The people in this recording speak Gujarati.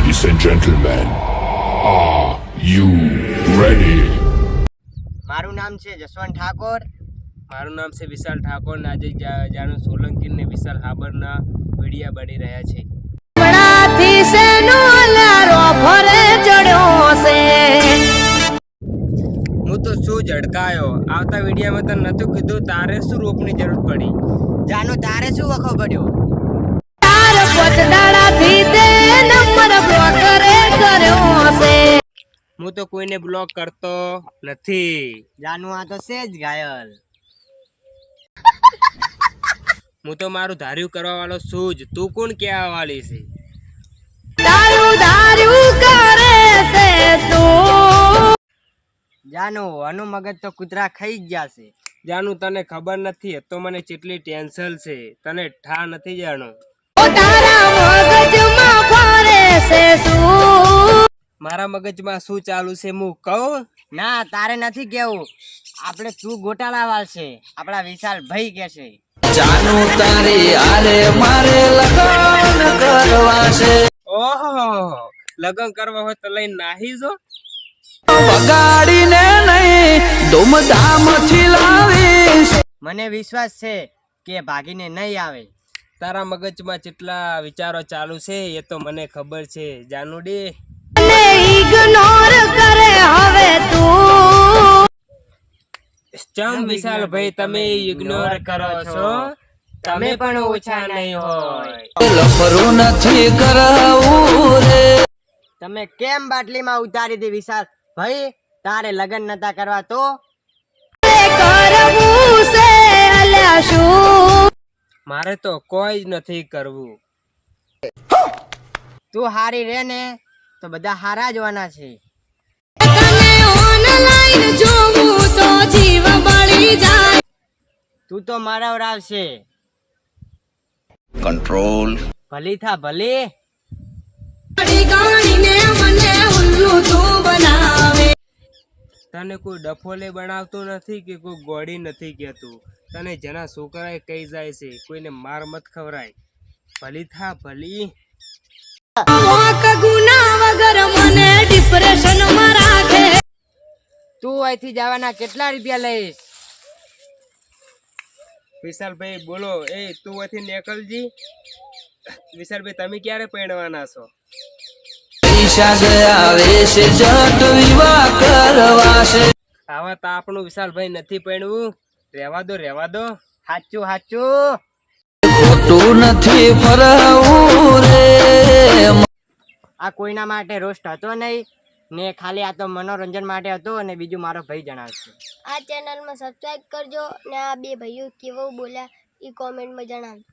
Ladies and gentlemen, are you ready? મારું નામ છે જસવંત ઠાકોર. મારું નામ છે વિશાલ ઠાકોર ને આજે જાણો સોલંકી ને વિશાલ હાબરના વિડિયા બની રહ્યા છે. હું તો શું ઝડકાયો આવતા વિડિયામાં તને નતું કીધું તારે શું રોપની જરૂર પડી? જાનો તારે શું વખો પડ્યો? હું તો કોઈને બ્લોક કરતો નથી. જાનું આ તો છે જ ઘાયલ. હું તો મારું ધાર્યું કરવા વાળો છું જ. તું કોણ કહેવા વાળી છે? જાનું આનું મગજ તો કૂતરા ખાઈ જ જશે. જાનું તને ખબર નથી તો મને કેટલી ટેન્શન છે. તને ઠા નથી જાણો. મારા મગજમાં શું ચાલુ છે હું કહું? ના તારે નથી કેવું. આપણે તું ગોટાળા વાળશે. આપણા વિશાલ ભાઈ કે છે જાનું તારી આરે મારે લગન કરવા છે. ઓહો લગન કરવા હોય તો લઈને નાહી જો. બગાડીને નહીં ધૂમધામથી લાવીશ. મને વિશ્વાસ છે કે ભાગીને નહીં આવે. તારા મગજમાં કેટલા વિચારો ચાલુ છે એ તો મને ખબર છે જાનુડી. ચમ વિશાલ ભાઈ તમે ઇગ્નોર કરો છો? તમે પણ ઓછા નહીં હોય. લફરું નથી કરાવું રે. તમે કેમ બાટલીમાં ઉતારી દી વિશાલ ભાઈ? તારે લગન નતા કરવા તો મારે તો કોઈ જ નથી કરવું. તું હારી રે ને તો બધા હારા જવાના છે. તું તો મારા આવશે. કંટ્રોલ ભલી થા ભલી. તને કોઈ ડફોલે બનાવતું નથી કે કોઈ ગોળી નથી કહેતું. તને જેના છોકરાએ કહી જાય છે કોઈને માર મત ખવરાય. ભલી થા ભલી. તું અહીંથી જવાના કેટલા રૂપિયા લઈશ? વિશાલભાઈ બોલો. એ તું અહીંથી નીકળજી. વિશાલભાઈ તમે ક્યારે પરણવાના છો? પૈસા ગયા વેશે જટ વિવાહ કરવા છે. આવા તો આપણું વિશાલભાઈ નથી પરણવું. રહેવા દો રહેવા દો. હાચું હાચું. ખોટું નથી ફરવું રે. આ કોઈના માટે રોસ્ટ હતો નહીં ને ખાલી આ તો મનોરંજન માટે હતો અને બીજું મારો ભાઈ જણાવશે. આ ચેનલમાં સબસ્ક્રાઇબ કરજો ને આ બે ભાઈઓ કેવો બોલ્યા એ કોમેન્ટમાં જણાવજો.